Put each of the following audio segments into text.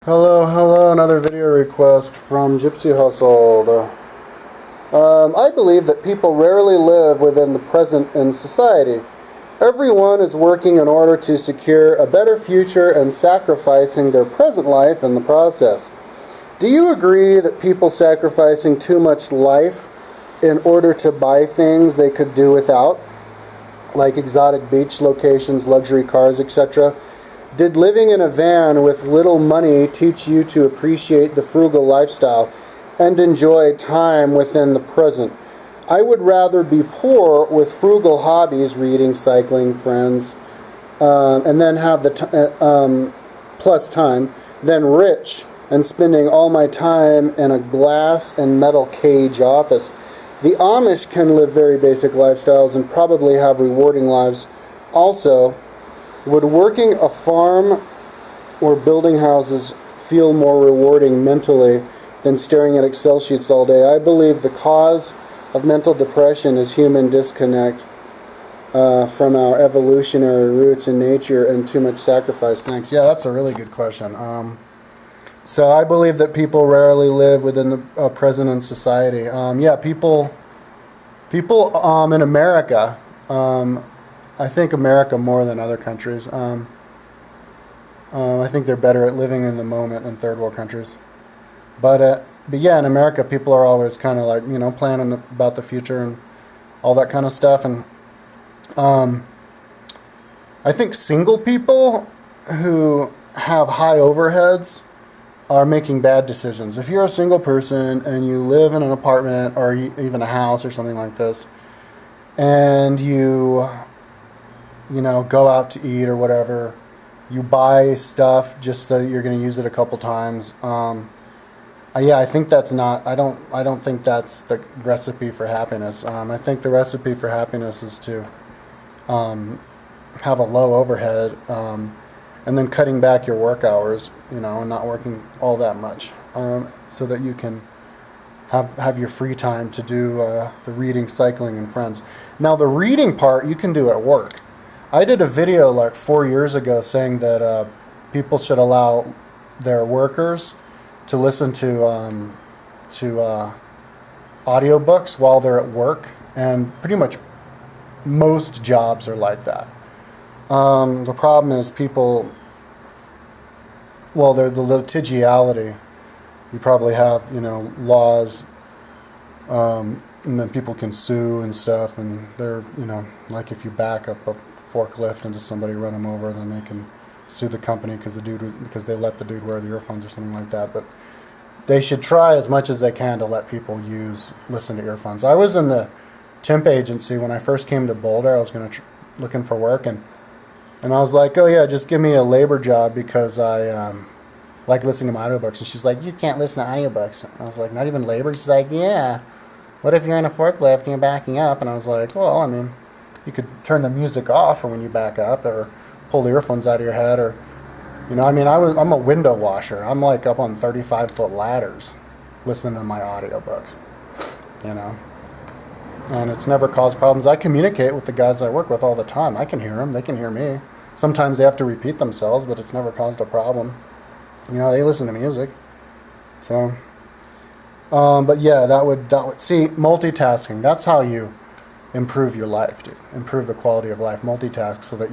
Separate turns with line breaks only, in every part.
Hello, another video request from Gypsy Hustled. I believe that people rarely live within the present in society. Everyone is working in order to secure a better future and sacrificing their present life in the process. Do you agree that people sacrificing too much life in order to buy things they could do without, like exotic beach locations, luxury cars, etc.? Did living in a van with little money teach you to appreciate the frugal lifestyle and enjoy time within the present? I would rather be poor with frugal hobbies, reading, cycling, friends, and then have the plus time, than rich and spending all my time in a glass and metal cage office. The Amish can live very basic lifestyles and probably have rewarding lives. Also, would working a farm or building houses feel more rewarding mentally than staring at Excel sheets all day? I believe the cause of mental depression is human disconnect from our evolutionary roots in nature and too much sacrifice. Thanks. Yeah, that's a really good question. So I believe that people rarely live within the present in society. People in America. I think America more than other countries. I think they're better at living in the moment in third world countries. But yeah, in America, people are always kind of like, planning about the future and all that kind of stuff. And I think single people who have high overheads are making bad decisions. If you're a single person and you live in an apartment or even a house or something like this, and you go out to eat or whatever, you buy stuff just that you're going to use it a couple times. I think that's not. I don't think that's the recipe for happiness. I think the recipe for happiness is to have a low overhead, and then cutting back your work hours. And not working all that much, so that you can have your free time to do the reading, cycling, and friends. Now, the reading part you can do at work. I did a video like 4 years ago saying that people should allow their workers to listen to audiobooks while they're at work, and pretty much most jobs are like that. The problem is people, they're the litigiality. You probably have, laws, and then people can sue and stuff, and they're, like if you back up a forklift into somebody, run them over, then they can sue the company because they let the dude wear the earphones or something like that. But they should try as much as they can to let people listen to earphones. I was in the temp agency when I first came to Boulder. I was looking for work, and I was like, oh yeah, just give me a labor job because I like listening to my audiobooks. And she's like, you can't listen to audiobooks. And I was like, not even labor? She's like, yeah. What if you're in a forklift and you're backing up? And I was like, well, I mean, you could turn the music off for when you back up, or pull the earphones out of your head, or, I'm a window washer. I'm like up on 35-foot ladders listening to my audiobooks, and it's never caused problems. I communicate with the guys I work with all the time. I can hear them. They can hear me. Sometimes they have to repeat themselves, but it's never caused a problem. They listen to music. So, but yeah, that would see, multitasking. That's how you improve your life, dude. Improve the quality of life. Multitask so that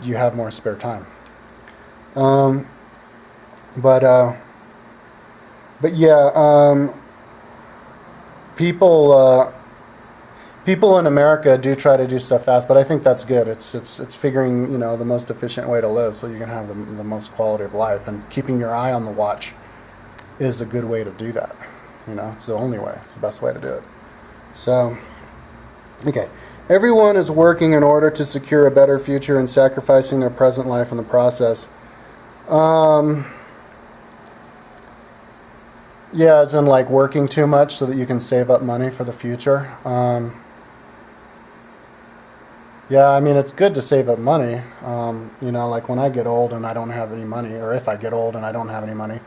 you have more spare time. But yeah, people in America do try to do stuff fast, but I think that's good. It's figuring the most efficient way to live so you can have the most quality of life, and keeping your eye on the watch is a good way to do that. It's the only way. It's the best way to do it. So, okay. Everyone is working in order to secure a better future and sacrificing their present life in the process. Yeah, as in like working too much so that you can save up money for the future. Yeah, it's good to save up money. Like when I get old and I don't have any money, or if I get old and I don't have any money,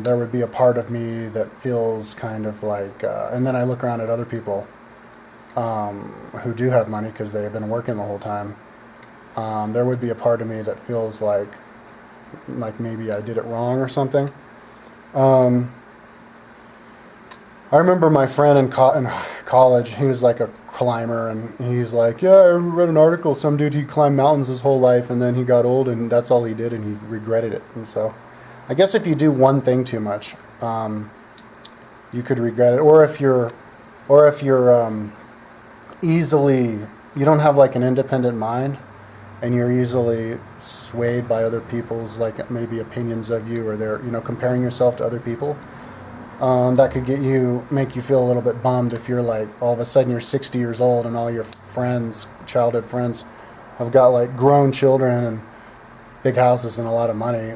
there would be a part of me that feels kind of like, and then I look around at other people who do have money because they have been working the whole time, there would be a part of me that feels like maybe I did it wrong or something. I remember my friend in college, he was like a climber, and he's like, yeah, I read an article, some dude, he climbed mountains his whole life, and then he got old, and that's all he did, and he regretted it. And so I guess if you do one thing too much, you could regret it. Or if you're easily, you don't have like an independent mind, and you're easily swayed by other people's like maybe opinions of you, or they're, comparing yourself to other people. That could make you feel a little bit bummed if you're like, all of a sudden you're 60 years old and all your friends, childhood friends, have got like grown children and big houses and a lot of money,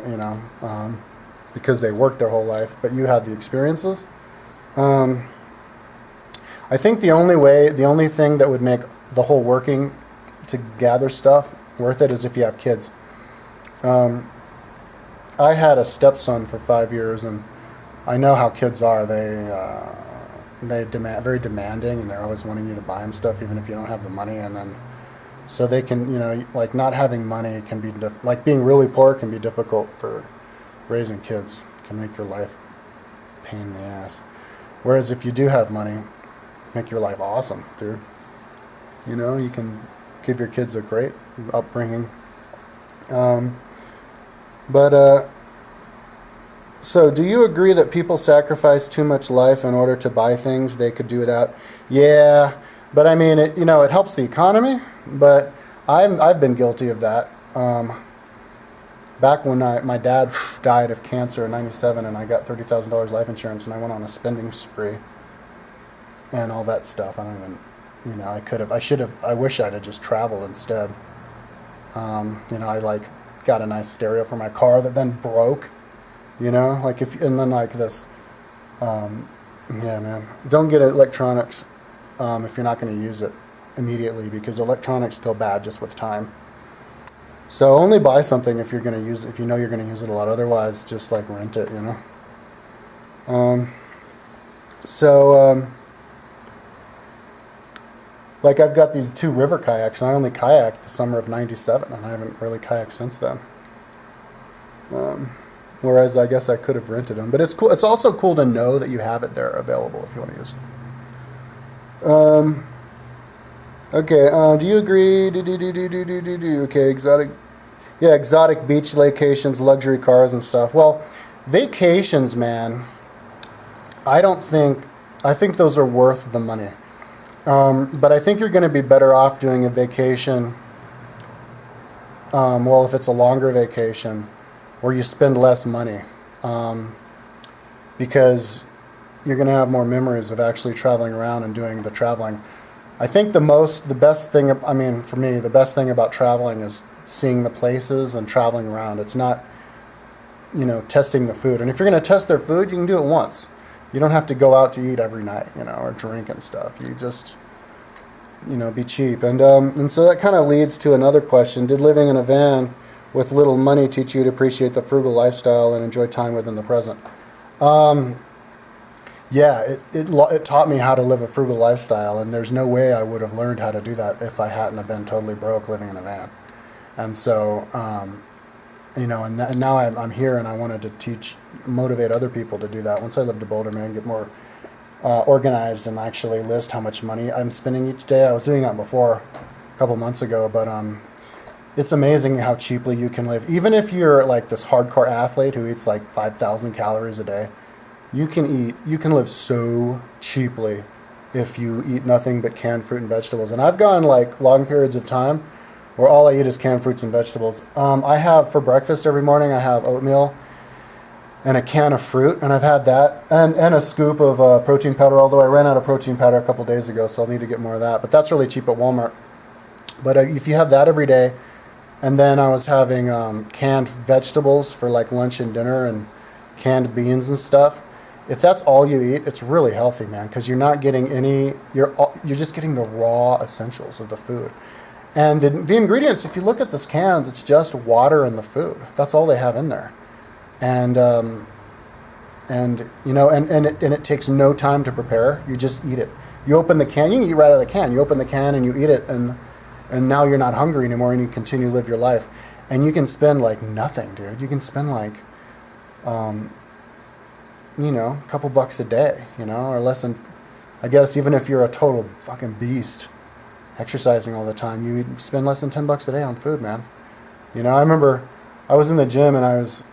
because they worked their whole life, but you had the experiences. I think the only thing that would make the whole working to gather stuff worth it is if you have kids. I had a stepson for 5 years, and I know how kids are. They very demanding, and they're always wanting you to buy them stuff even if you don't have the money. And then so they can, like not having money can be like being really poor can be difficult for raising kids. It can make your life pain in the ass. Whereas if you do have money, make your life awesome, dude. You can give your kids a great upbringing. So do you agree that people sacrifice too much life in order to buy things they could do without? Yeah, but I mean, it helps the economy, but I've been guilty of that. Back when my dad died of cancer in '97, and I got $30,000 life insurance, and I went on a spending spree and all that stuff. I don't even, I wish I'd have just traveled instead. I like got a nice stereo for my car that then broke. Yeah, man, don't get electronics if you're not going to use it immediately, because electronics go bad just with time. So only buy something if you're going to use it, if you know you're going to use it a lot. Otherwise, just like rent it, like I've got these 2 river kayaks, and I only kayaked the summer of '97, and I haven't really kayaked since then. Whereas I guess I could have rented them. But it's cool. It's also cool to know that you have it there available if you want to use it. Okay, do you agree? Okay, exotic beach vacations, luxury cars and stuff. Well, vacations, man, I think those are worth the money. But I think you're going to be better off doing a vacation, if it's a longer vacation, where you spend less money, because you're going to have more memories of actually traveling around and doing the traveling. I think the best thing about traveling is seeing the places and traveling around. It's not, testing the food. And if you're going to test their food, you can do it once. You don't have to go out to eat every night, or drink and stuff. You just, be cheap. And so that kind of leads to another question. Did living in a van with little money teach you to appreciate the frugal lifestyle and enjoy time within the present? Yeah, it taught me how to live a frugal lifestyle, and there's no way I would have learned how to do that if I hadn't have been totally broke living in a van. And so, and now I'm here, and I wanted to motivate other people to do that. Once I lived to Boulder, man, get more organized and actually list how much money I'm spending each day. I was doing that before a couple months ago, but it's amazing how cheaply you can live. Even if you're like this hardcore athlete who eats like 5,000 calories a day, you can live so cheaply if you eat nothing but canned fruit and vegetables. And I've gone like long periods of time where all I eat is canned fruits and vegetables. I have for breakfast every morning, I have oatmeal and a can of fruit, and I've had that, and a scoop of protein powder, although I ran out of protein powder a couple days ago, so I'll need to get more of that. But that's really cheap at Walmart. But if you have that every day, and then I was having canned vegetables for like lunch and dinner, and canned beans and stuff. If that's all you eat, it's really healthy, man, because you're not getting you're just getting the raw essentials of the food. And the ingredients, if you look at these cans, it's just water and the food. That's all they have in there. And it takes no time to prepare. You just eat it. You open the can, you can eat right out of the can. You open the can and you eat it, and and now you're not hungry anymore, and you continue to live your life, and you can spend like nothing, dude. You can spend like, a couple bucks a day, or less than, I guess, even if you're a total fucking beast, exercising all the time, you spend less than $10 a day on food, man. I remember I was in the gym, and I was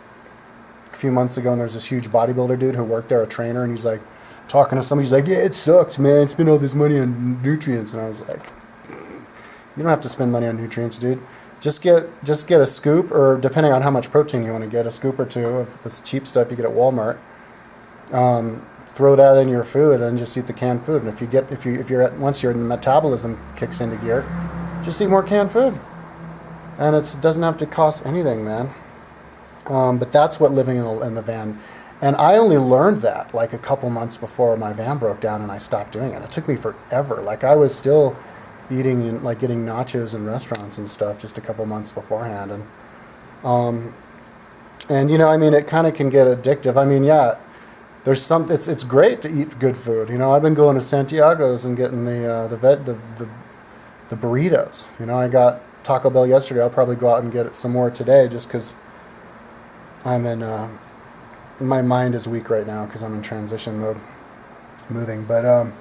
a few months ago, and there's this huge bodybuilder dude who worked there, a trainer, and he's like talking to somebody. He's like, "Yeah, it sucks, man. Spend all this money on nutrients." And I was like, "You don't have to spend money on nutrients, dude. Just get a scoop, or depending on how much protein you want to get, a scoop or two of this cheap stuff you get at Walmart. Throw that in your food, and then just eat the canned food. And once your metabolism kicks into gear, just eat more canned food, and it doesn't have to cost anything, man." But that's what living in the van. And I only learned that like a couple months before my van broke down and I stopped doing it. It took me forever. Like I was still eating, like getting nachos in restaurants and stuff just a couple months beforehand. And it kind of can get addictive. I mean, yeah, it's great to eat good food. I've been going to Santiago's and getting the burritos. I got Taco Bell yesterday. I'll probably go out and get it some more today just because I'm in, my mind is weak right now because I'm in transition mode, moving. But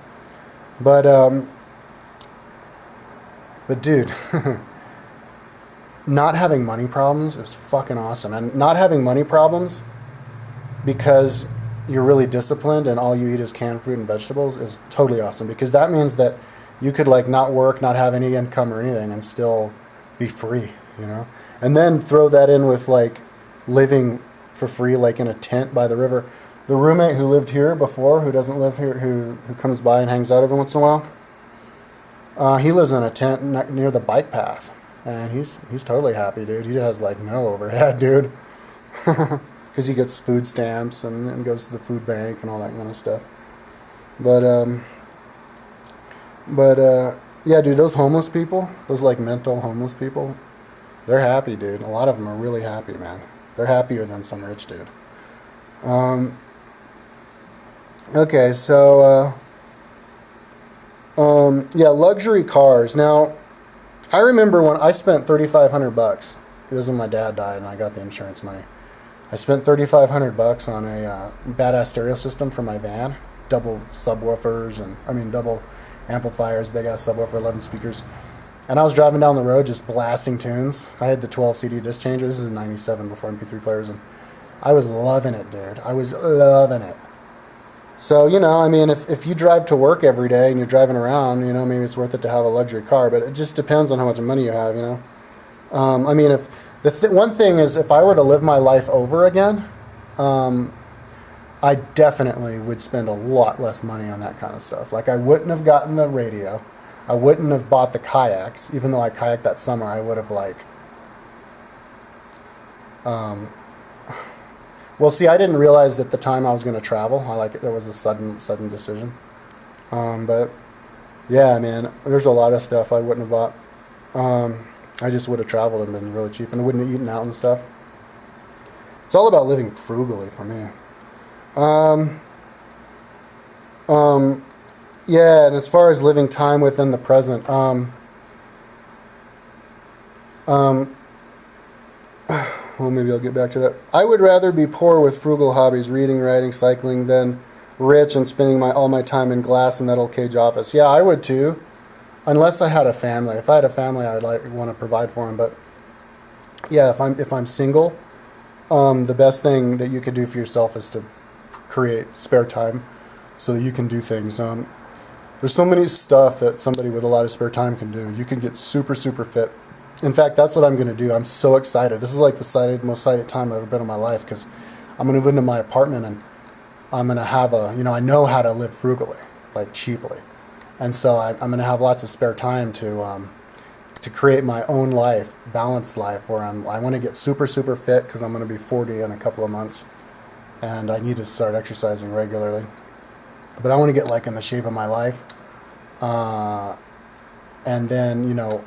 dude, not having money problems is fucking awesome. And not having money problems because you're really disciplined and all you eat is canned fruit and vegetables is totally awesome, because that means that you could like not work, not have any income or anything, and still be free, and then throw that in with like living for free, like in a tent by the river. The roommate who lived here before, who doesn't live here, who comes by and hangs out every once in a while, he lives in a tent near the bike path, and he's totally happy, dude. He has like no overhead, dude, because he gets food stamps and goes to the food bank and all that kind of stuff. But yeah, dude, those homeless people, those like mental homeless people, they're happy, dude. A lot of them are really happy, man. They're happier than some rich dude. Okay, so yeah, luxury cars. Now, I remember when I spent $3,500. It was when my dad died and I got the insurance money. I spent $3,500 on a badass stereo system for my van, double amplifiers, big ass subwoofer, 11 speakers. And I was driving down the road just blasting tunes. I had the 12 CD disc changer. This is in '97 before MP3 players, and I was loving it, dude. I was loving it. So, if you drive to work every day and you're driving around, maybe it's worth it to have a luxury car, but it just depends on how much money you have, if one thing is, if I were to live my life over again, I definitely would spend a lot less money on that kind of stuff. Like, I wouldn't have gotten the radio. I wouldn't have bought the kayaks, even though I kayaked that summer. I would have well, see, I didn't realize at the time I was going to travel. That was a sudden decision. But yeah, man, there's a lot of stuff I wouldn't have bought. I just would have traveled and been really cheap, and wouldn't have eaten out and stuff. It's all about living frugally for me. Yeah, and as far as living time within the present, well, maybe I'll get back to that. I would rather be poor with frugal hobbies, reading, writing, cycling, than rich and spending all my time in glass and metal cage office. Yeah, I would too, unless I had a family. If I had a family, I'd want to provide for them. But yeah, if I'm single, the best thing that you could do for yourself is to create spare time so that you can do things. There's so many stuff that somebody with a lot of spare time can do. You can get super, super fit. In fact, that's what I'm going to do. I'm so excited. This is like the most excited time I've ever been in my life, because I'm going to move into my apartment, and I'm going to have I know how to live frugally, like cheaply. And so I'm going to have lots of spare time to create my own life, balanced life, where I want to get super, super fit, because I'm going to be 40 in a couple of months, and I need to start exercising regularly. But I want to get like in the shape of my life, and then,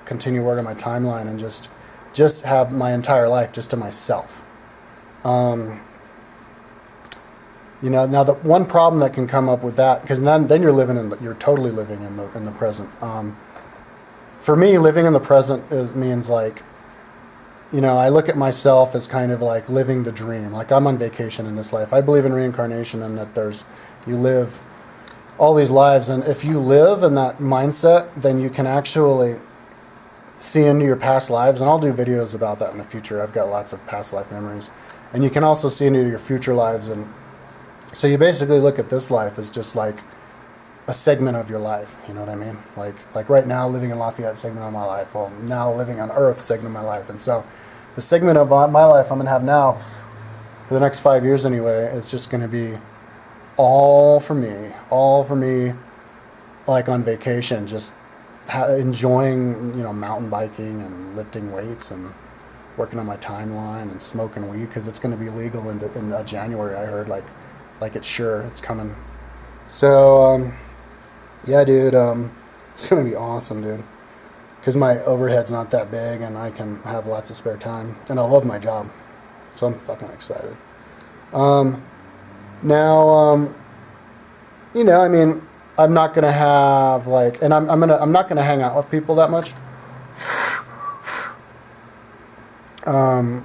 continue working my timeline and just have my entire life just to myself. Now the one problem that can come up with that, because then you're totally living in the present, for me, living in the present means like, I look at myself as kind of like living the dream. Like I'm on vacation in this life. I believe in reincarnation and that you live all these lives. And if you live in that mindset, then you can actually see into your past lives. And I'll do videos about that in the future. I've got lots of past life memories. And you can also see into your future lives. And so you basically look at this life as just like a segment of your life. You know what I mean? Like right now, living in Lafayette, segment of my life. Well, now living on Earth, segment of my life. And so the segment of my life I'm going to have now for the next 5 years anyway, is just going to be all for me, like on vacation, just enjoying, mountain biking and lifting weights and working on my timeline and smoking weed, because it's going to be legal in January, I heard, like it's coming. So, yeah, dude, it's going to be awesome, dude. Because my overhead's not that big and I can have lots of spare time. And I love my job. So I'm fucking excited. Now, I mean, I'm not going to have and I'm not going to hang out with people that much. But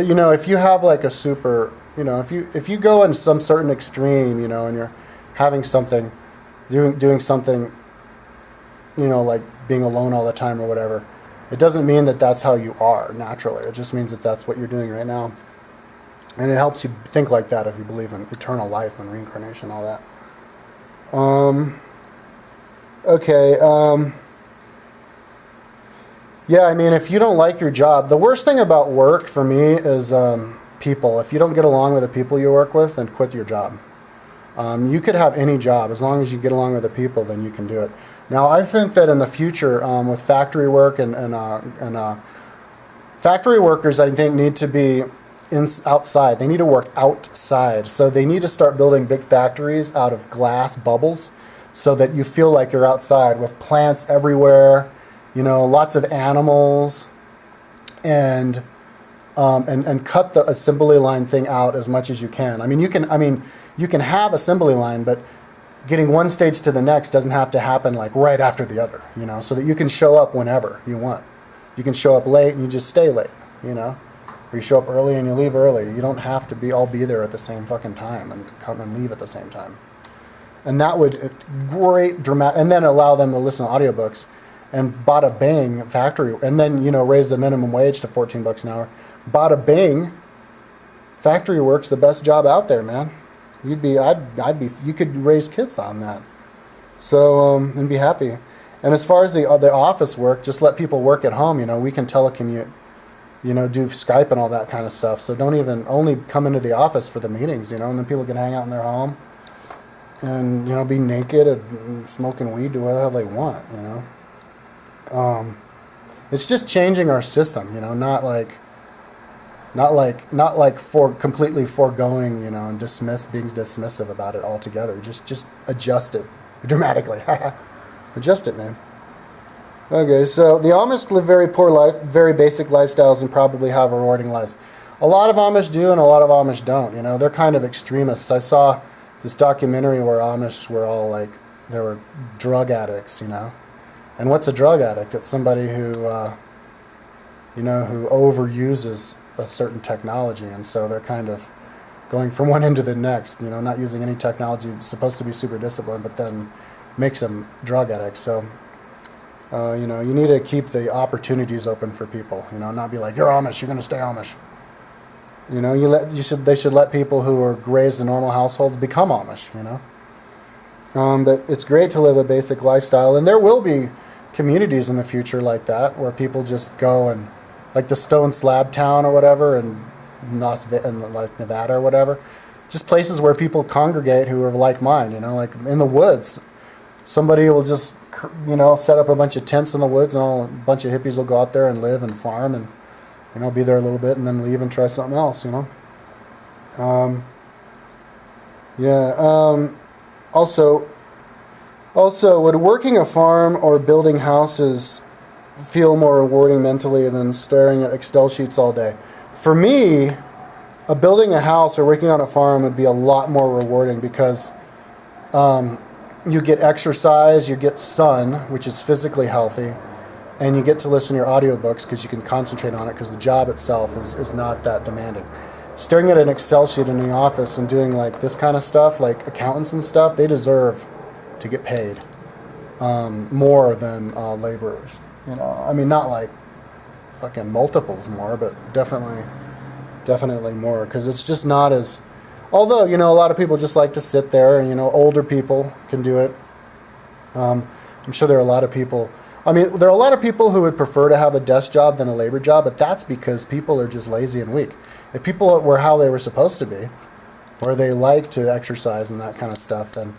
if you have like a super, if you go in some certain extreme, and you're having something, doing something, like being alone all the time or whatever, it doesn't mean that that's how you are naturally. It just means that that's what you're doing right now. And it helps you think like that if you believe in eternal life and reincarnation, all that. Okay. Yeah, I mean, if you don't like your job, the worst thing about work for me is people. If you don't get along with the people you work with, then quit your job. You could have any job. As long as you get along with the people, then you can do it. Now, I think that in the future, with factory work and factory workers, I think, need to be outside. They need to work outside. So they need to start building big factories out of glass bubbles so that you feel like you're outside with plants everywhere, lots of animals, and cut the assembly line thing out as much as you can. I mean, you can have assembly line, but getting one stage to the next doesn't have to happen like right after the other, so that you can show up whenever you want. You can show up late and you just stay late, or you show up early and you leave early. You don't have to all be there at the same fucking time and come and leave at the same time. And that would and then allow them to listen to audiobooks, and bada bing factory, and then, raise the minimum wage to $14 an hour. Bada bing, factory work's the best job out there, man. You could raise kids on that. So, and be happy. And as far as the office work, just let people work at home. We can telecommute, do Skype and all that kind of stuff. So don't even only come into the office for the meetings, and then people can hang out in their home and, be naked and smoking weed, do whatever they want, It's just changing our system, not like for completely foregoing, and being dismissive about it altogether. Just adjust it dramatically. Adjust it, man. Okay, so the Amish live very poor life, very basic lifestyles, and probably have rewarding lives. A lot of Amish do, and a lot of Amish don't. They're kind of extremists. I saw this documentary where Amish were all they were drug addicts, And what's a drug addict? It's somebody who, who overuses a certain technology, and so they're kind of going from one end to the next, not using any technology, supposed to be super disciplined, but then makes them drug addicts. So, you need to keep the opportunities open for people, not be like, you're Amish, you're going to stay Amish. They should let people who are raised in normal households become Amish, But it's great to live a basic lifestyle, and there will be communities in the future like that, where people just go and, like the Stone Slab Town or whatever, and Nevada or whatever, just places where people congregate who are like mine, like in the woods. Somebody will just, set up a bunch of tents in the woods, and a bunch of hippies will go out there and live and farm and, be there a little bit and then leave and try something else, Also, would working a farm or building houses feel more rewarding mentally than staring at Excel sheets all day? For me, building a house or working on a farm would be a lot more rewarding, because you get exercise, you get sun, which is physically healthy, and you get to listen to your audiobooks because you can concentrate on it because the job itself is not that demanding. Staring at an Excel sheet in the office and doing like this kind of stuff, like accountants and stuff, they deserve to get paid more than laborers. I mean, not like fucking multiples more, but definitely more, because it's just not as. Although a lot of people just like to sit there, and older people can do it. I'm sure there are a lot of people. I mean, there are a lot of people who would prefer to have a desk job than a labor job, but that's because people are just lazy and weak. If people were how they were supposed to be, where they like to exercise and that kind of stuff, then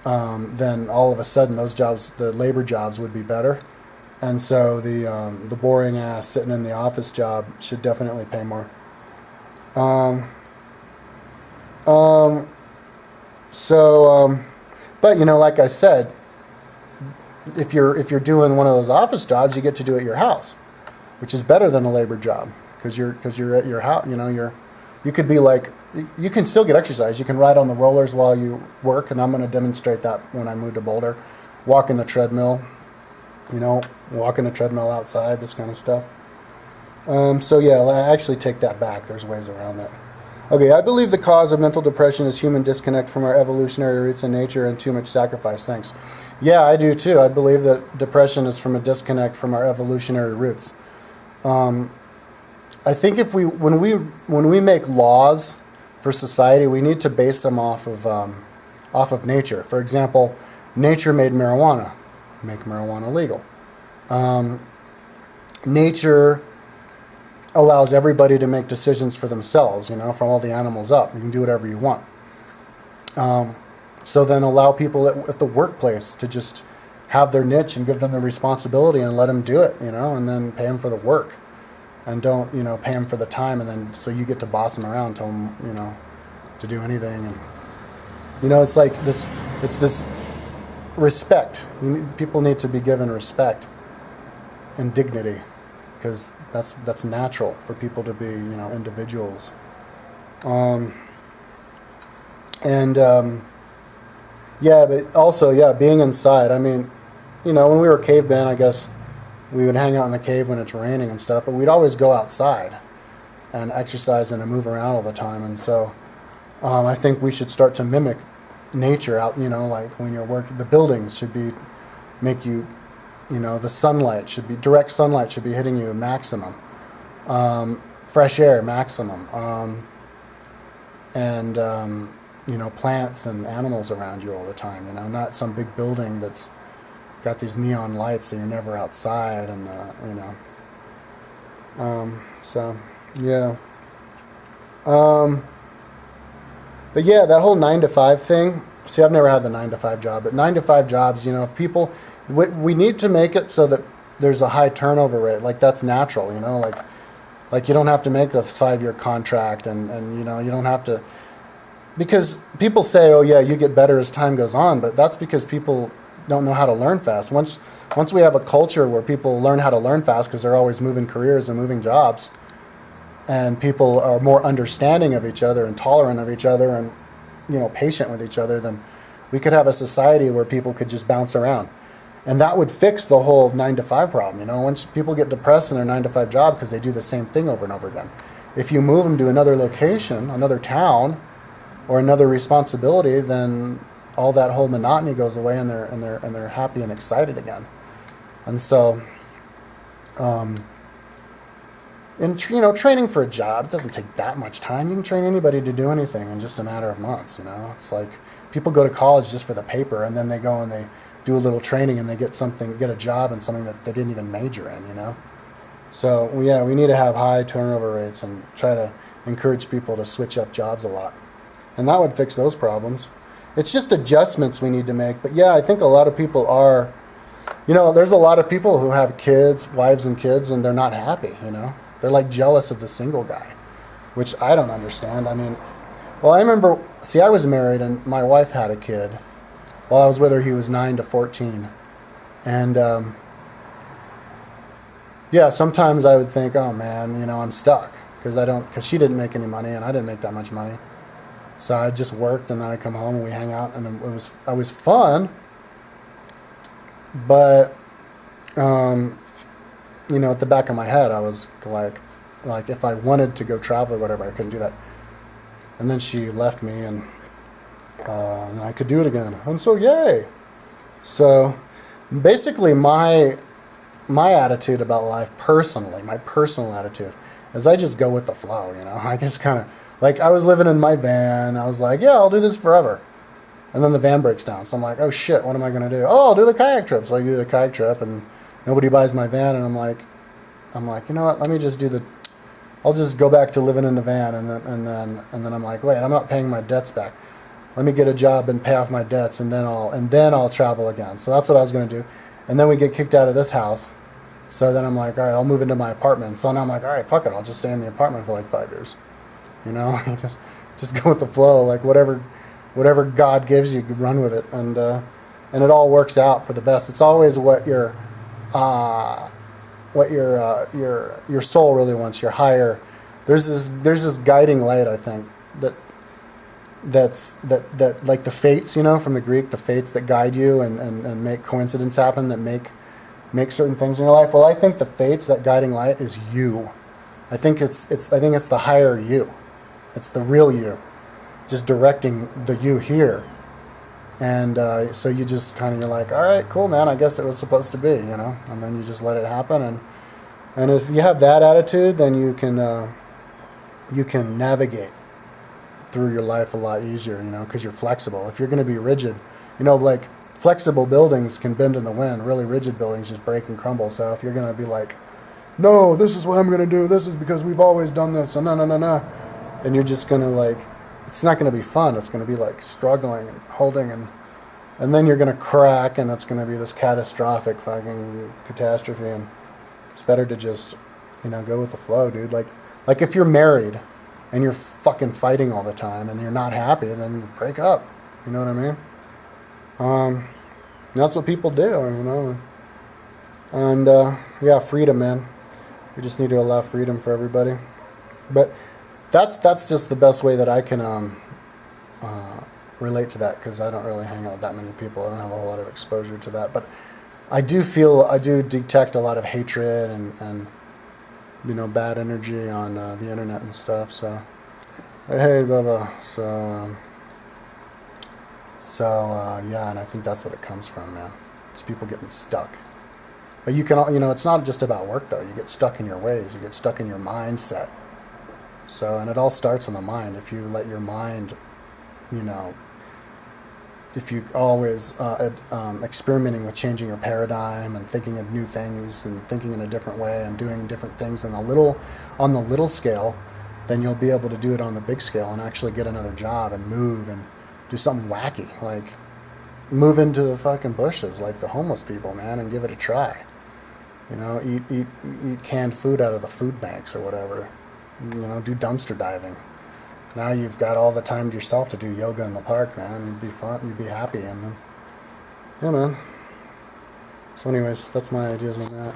all of a sudden those jobs, the labor jobs, would be better. And so the boring ass sitting in the office job should definitely pay more. But like I said, if you're doing one of those office jobs, you get to do it at your house, which is better than a labor job because you're at your house. You could be like, you can still get exercise. You can ride on the rollers while you work, and I'm going to demonstrate that when I move to Boulder. Walk in the treadmill, walking the treadmill outside, this kind of stuff. So yeah, I actually take that back. There's ways around that. Okay, I believe the cause of mental depression is human disconnect from our evolutionary roots in nature and too much sacrifice. Thanks. Yeah, I do too. I believe that depression is from a disconnect from our evolutionary roots. I think when we make laws for society, we need to base them off of nature. For example, nature made marijuana. Make marijuana legal. Nature allows everybody to make decisions for themselves, from all the animals up. You can do whatever you want. So then allow people at the workplace to just have their niche and give them the responsibility and let them do it, and then pay them for the work. And don't, pay them for the time, and then so you get to boss them around, tell them, to do anything. And, it's like this, it's this respect. People need to be given respect and dignity, because that's natural for people to be, individuals. But also, being inside. I mean, when we were cavemen, I guess we would hang out in the cave when it's raining and stuff, but we'd always go outside and exercise and move around all the time. And so I think we should start to mimic nature out, like when you're working, the buildings should make you, the sunlight should be, direct sunlight should be hitting you maximum. Fresh air maximum. Plants and animals around you all the time, not some big building that's got these neon lights and you're never outside, and but yeah, that whole 9 to 5 thing. See, I've never had the 9 to 5 job, but 9 to 5 jobs, if people, we need to make it so that there's a high turnover rate. Like, that's natural, like you don't have to make a 5-year contract, and you don't have to, because people say, oh yeah, you get better as time goes on, but that's because people don't know how to learn fast. Once we have a culture where people learn how to learn fast because they're always moving careers and moving jobs, and people are more understanding of each other and tolerant of each other and patient with each other, then we could have a society where people could just bounce around. And that would fix the whole 9 to 5 problem. Once people get depressed in their 9 to 5 job because they do the same thing over and over again. If you move them to another location, another town, or another responsibility, then all that whole monotony goes away, and they're happy and excited again. And so, training for a job, it doesn't take that much time. You can train anybody to do anything in just a matter of months. It's like people go to college just for the paper, and then they go and they do a little training, and they get a job in something that they didn't even major in. So we need to have high turnover rates and try to encourage people to switch up jobs a lot, and that would fix those problems. It's just adjustments we need to make. But I think a lot of people are, there's a lot of people who have kids, wives and kids, and they're not happy, They're like jealous of the single guy, which I don't understand. I mean, I remember, I was married and my wife had a kid. While I was with her, he was 9 to 14. And, sometimes I would think, oh man, I'm stuck because she didn't make any money and I didn't make that much money. So I just worked, and then I come home and we hang out, and it was fun. But you know, at the back of my head, I was like if I wanted to go travel or whatever, I couldn't do that. And then she left me, and I could do it again. And so, yay! So basically, my attitude about life personally, my personal attitude, is I just go with the flow. You know, I just kind of like I was living in my van. I was like, yeah, I'll do this forever. And then the van breaks down. So I'm like, oh shit, what am I going to do? Oh, I'll do the kayak trip. So I do the kayak trip, and nobody buys my van, and I'm like, you know what? Let me just I'll just go back to living in the van, and then I'm like, wait, I'm not paying my debts back. Let me get a job and pay off my debts, and then I'll travel again. So that's what I was going to do. And then we get kicked out of this house. So then I'm like, all right, I'll move into my apartment. So now I'm like, all right, fuck it, I'll just stay in the apartment for like 5 years. You know, just go with the flow, like whatever God gives you, run with it, and it all works out for the best. It's always what your soul really wants, your higher. There's this guiding light, I think, that like the fates, you know, from the Greek, the fates that guide you and make coincidence happen, that make certain things in your life. Well, I think the fates, that guiding light, is you. I think it's the higher you. It's the real you, just directing the you here. And so you just kind of, you're like, all right, cool, man, I guess it was supposed to be, you know. And then you just let it happen. And if you have that attitude, then you can navigate through your life a lot easier, you know, because you're flexible. If you're going to be rigid, you know, like flexible buildings can bend in the wind. Really rigid buildings just break and crumble. So if you're going to be like, no, this is what I'm going to do, this is because we've always done this, so no, and you're just going to like, it's not going to be fun. It's going to be like struggling and holding, and then you're going to crack, and it's going to be this catastrophic fucking catastrophe. And it's better to just, you know, go with the flow, dude. Like if you're married and you're fucking fighting all the time and you're not happy, then break up. You know what I mean? That's what people do, you know. And yeah, freedom, man. We just need to allow freedom for everybody. But that's just the best way that I can relate to that, because I don't really hang out with that many people. I don't have a whole lot of exposure to that. But I do detect a lot of hatred and you know, bad energy on the internet and stuff. So, hey, blah, blah. So yeah, and I think that's what it comes from, man. It's people getting stuck. But you can, you know, it's not just about work, though. You get stuck in your ways. You get stuck in your mindset. So, and it all starts in the mind. If you let your mind, you know, if you always experimenting with changing your paradigm and thinking of new things and thinking in a different way and doing different things on the little scale, then you'll be able to do it on the big scale and actually get another job and move and do something wacky, like move into the fucking bushes like the homeless people, man, and give it a try. You know, eat canned food out of the food banks or whatever. You know, do dumpster diving. Now you've got all the time to yourself to do yoga in the park, man. You'd be fun. You'd be happy, and you know. So, anyways, that's my ideas on that.